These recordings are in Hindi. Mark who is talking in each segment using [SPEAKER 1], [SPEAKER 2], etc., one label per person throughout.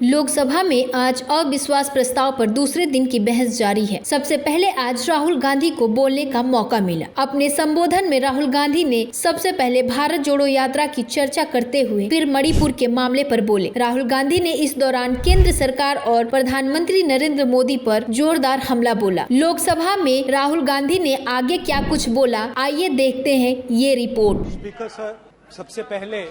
[SPEAKER 1] लोकसभा में आज अविश्वास प्रस्ताव पर दूसरे दिन की बहस जारी है। सबसे पहले आज राहुल गांधी को बोलने का मौका मिला। अपने संबोधन में राहुल गांधी ने सबसे पहले भारत जोड़ो यात्रा की चर्चा करते हुए फिर मणिपुर के मामले पर बोले। राहुल गांधी ने इस दौरान केंद्र सरकार और प्रधानमंत्री नरेंद्र मोदी पर जोरदार हमला बोला। लोकसभा में राहुल गांधी ने आगे क्या कुछ बोला, आइए देखते हैं ये रिपोर्ट।
[SPEAKER 2] स्पीकर सर, सबसे पहले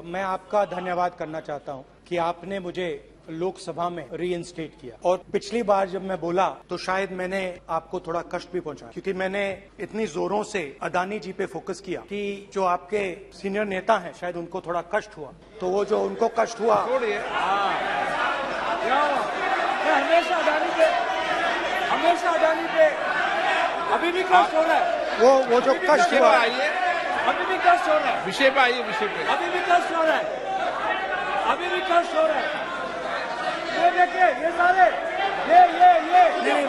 [SPEAKER 2] मैं आपका धन्यवाद करना चाहता हूं कि आपने मुझे लोकसभा में रीइंस्टेट किया। और पिछली बार जब मैं बोला तो शायद मैंने आपको थोड़ा कष्ट भी पहुंचाया, क्योंकि मैंने इतनी जोरों से अदानी जी पे फोकस किया कि जो आपके सीनियर नेता हैं शायद उनको थोड़ा कष्ट हुआ। तो वो जो उनको कष्ट हुआ,
[SPEAKER 3] हमेशा अदानी पे अभी भी कष्ट हो रहा है।
[SPEAKER 2] वो जो कष्ट हुआ,
[SPEAKER 3] अभी भी कष्ट हो रहा है।
[SPEAKER 4] विषय पे आइए, विषय पे।
[SPEAKER 3] अभी भी कष्ट हो रहा है, अभी भी कष्ट हो रहा है। ये देखिए, ये सारे
[SPEAKER 2] नहीं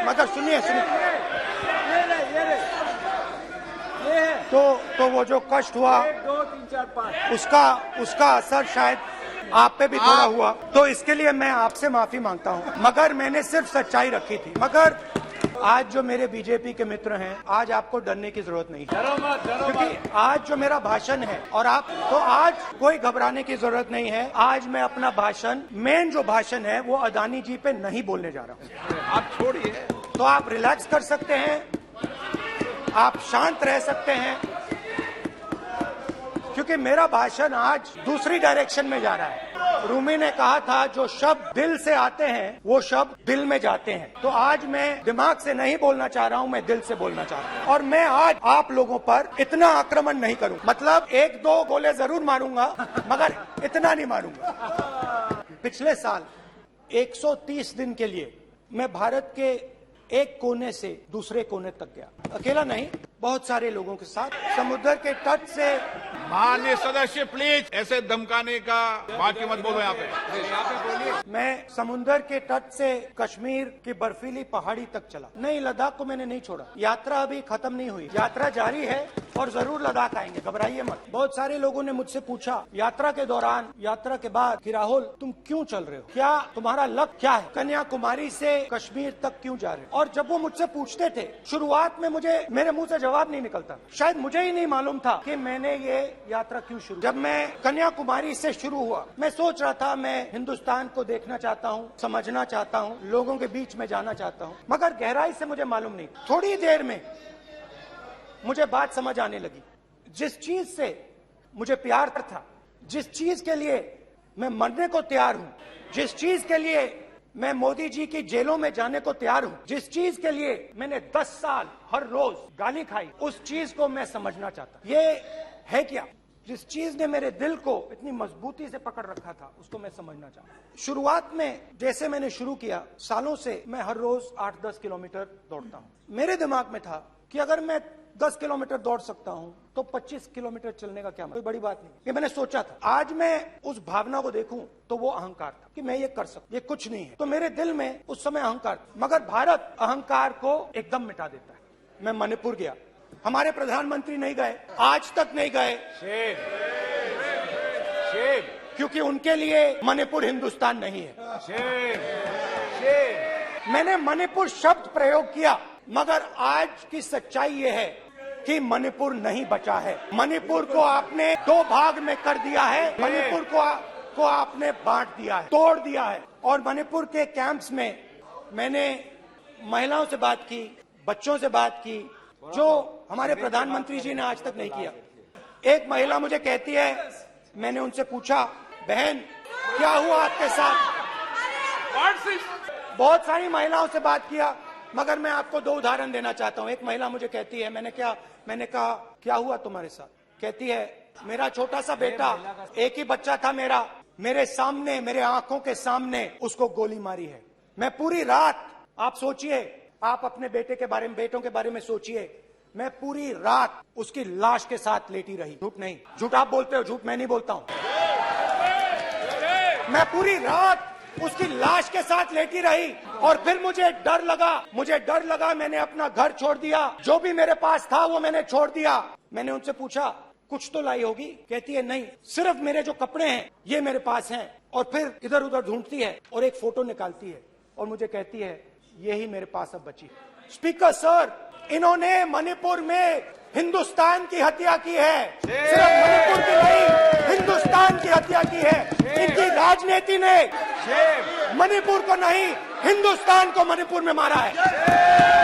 [SPEAKER 2] मगर सुनिए
[SPEAKER 3] ये है।
[SPEAKER 2] तो वो जो कष्ट हुआ
[SPEAKER 3] 1 2 3 4 5
[SPEAKER 2] उसका असर शायद आप पे भी थोड़ा हुआ। तो इसके लिए मैं आपसे माफी मांगता हूं, मगर मैंने सिर्फ सच्चाई रखी थी। मगर आज जो मेरे बीजेपी के मित्र हैं, आज आपको डरने की जरूरत नहीं है,
[SPEAKER 3] डरो मत।
[SPEAKER 2] क्योंकि आज जो मेरा भाषण है और आप, तो आज कोई घबराने की जरूरत नहीं है। आज मैं अपना भाषण, मेन जो भाषण है वो अदानी जी पे नहीं बोलने जा रहा हूँ।
[SPEAKER 4] आप छोड़िए,
[SPEAKER 2] तो आप रिलैक्स कर सकते हैं, आप शांत रह सकते हैं, क्योंकि मेरा भाषण आज दूसरी डायरेक्शन में जा रहा है। रूमी ने कहा था जो शब्द दिल से आते हैं वो शब्द दिल में जाते हैं। तो आज मैं दिमाग से नहीं बोलना चाह रहा हूं, मैं दिल से बोलना चाह रहा हूं। और मैं आज आप लोगों पर इतना आक्रमण नहीं करूं, मतलब 1-2 गोले जरूर मारूंगा, मगर इतना नहीं मारूंगा। पिछले साल 130 दिन के लिए मैं भारत के एक कोने से दूसरे कोने तक गया, अकेला नहीं, बहुत सारे लोगों के साथ। समुद्र के तट से,
[SPEAKER 4] माननीय सदस्य प्लीज ऐसे धमकाने का बात की मत बोलो यहाँ पे।
[SPEAKER 2] मैं समुद्र के तट से कश्मीर की बर्फीली पहाड़ी तक चला। नहीं, लद्दाख को मैंने नहीं छोड़ा। यात्रा अभी खत्म नहीं हुई, यात्रा जारी है और जरूर लद्दाख आएंगे, घबराइए मत। बहुत सारे लोगों ने मुझसे पूछा यात्रा के दौरान, यात्रा के बाद कि राहुल तुम क्यों चल रहे हो, क्या तुम्हारा लक्ष्य क्या है, कन्याकुमारी से कश्मीर तक क्यों जा रहे हो। और जब वो मुझसे पूछते थे, शुरुआत में मेरे मुंह से जवाब नहीं निकलता, शायद मुझे ही नहीं मालूम था कि मैंने ये यात्रा क्यों शुरू। जब मैं कन्याकुमारी से शुरू हुआ, मैं सोच रहा था मैं हिंदुस्तान को देखना चाहता हूँ, समझना चाहता हूँ, लोगों के बीच में जाना चाहता हूँ, मगर गहराई से मुझे मालूम नहीं। थोड़ी देर में मुझे बात समझ आने लगी। जिस चीज से मुझे प्यार था, जिस चीज के लिए मैं मरने को तैयार हूँ, जिस चीज के लिए मैं मोदी जी की जेलों में जाने को तैयार हूँ, जिस चीज के लिए मैंने 10 साल हर रोज गाली खाई, उस चीज को मैं समझना चाहता। ये है क्या, जिस चीज ने मेरे दिल को इतनी मजबूती से पकड़ रखा था, उसको मैं समझना चाहता। शुरुआत में जैसे मैंने शुरू किया, सालों से मैं हर रोज 8-10 किलोमीटर दौड़ता हूँ। मेरे दिमाग में था कि अगर मैं 10 किलोमीटर दौड़ सकता हूं तो 25 किलोमीटर चलने का क्या मतलब, कोई बड़ी बात नहीं। ये मैंने सोचा था। आज मैं उस भावना को देखूं तो वो अहंकार था कि मैं ये कर सकता, ये कुछ नहीं है। तो मेरे दिल में उस समय अहंकार था, मगर भारत अहंकार को एकदम मिटा देता है। मैं मणिपुर गया, हमारे प्रधानमंत्री नहीं गए, आज तक नहीं गए, क्योंकि उनके लिए मणिपुर हिंदुस्तान नहीं है। मैंने मणिपुर शब्द प्रयोग किया, मगर आज की सच्चाई ये है कि मणिपुर नहीं बचा है। मणिपुर को आपने 2 भाग में कर दिया है, मणिपुर को आपने बांट दिया है, तोड़ दिया है। और मणिपुर के कैंप्स में मैंने महिलाओं से बात की, बच्चों से बात की, जो हमारे प्रधानमंत्री जी ने आज तक नहीं किया। एक महिला मुझे कहती है, मैंने उनसे पूछा, बहन क्या हुआ आपके साथ। बहुत सारी महिलाओं से बात किया, मगर मैं आपको 2 उदाहरण देना चाहता हूं। एक महिला मुझे कहती है, मैंने कहा क्या हुआ तुम्हारे साथ। कहती है, मेरा छोटा सा बेटा, एक ही बच्चा था मेरा, मेरे सामने, मेरे आंखों के सामने उसको गोली मारी है। मैं पूरी रात, आप सोचिए, आप अपने बेटों के बारे में सोचिए, मैं पूरी रात उसकी लाश के साथ लेटी रही। झूठ नहीं, झूठ आप बोलते हो, झूठ मैं नहीं बोलता हूं। मैं पूरी रात उसकी लाश के साथ लेटी रही और फिर मुझे डर लगा, मैंने अपना घर छोड़ दिया, जो भी मेरे पास था वो मैंने छोड़ दिया। मैंने उनसे पूछा कुछ तो लाई होगी। कहती है नहीं, सिर्फ मेरे जो कपड़े हैं ये मेरे पास हैं। और फिर इधर उधर ढूंढती है और एक फोटो निकालती है और मुझे कहती है यही मेरे पास अब बची है। स्पीकर सर, इन्होंने मणिपुर में हिंदुस्तान की हत्या की है। सिर्फ मणिपुर की नहीं, हिंदुस्तान की हत्या की है। इनकी राजनीति ने मणिपुर को नहीं, हिंदुस्तान को मणिपुर में मारा है।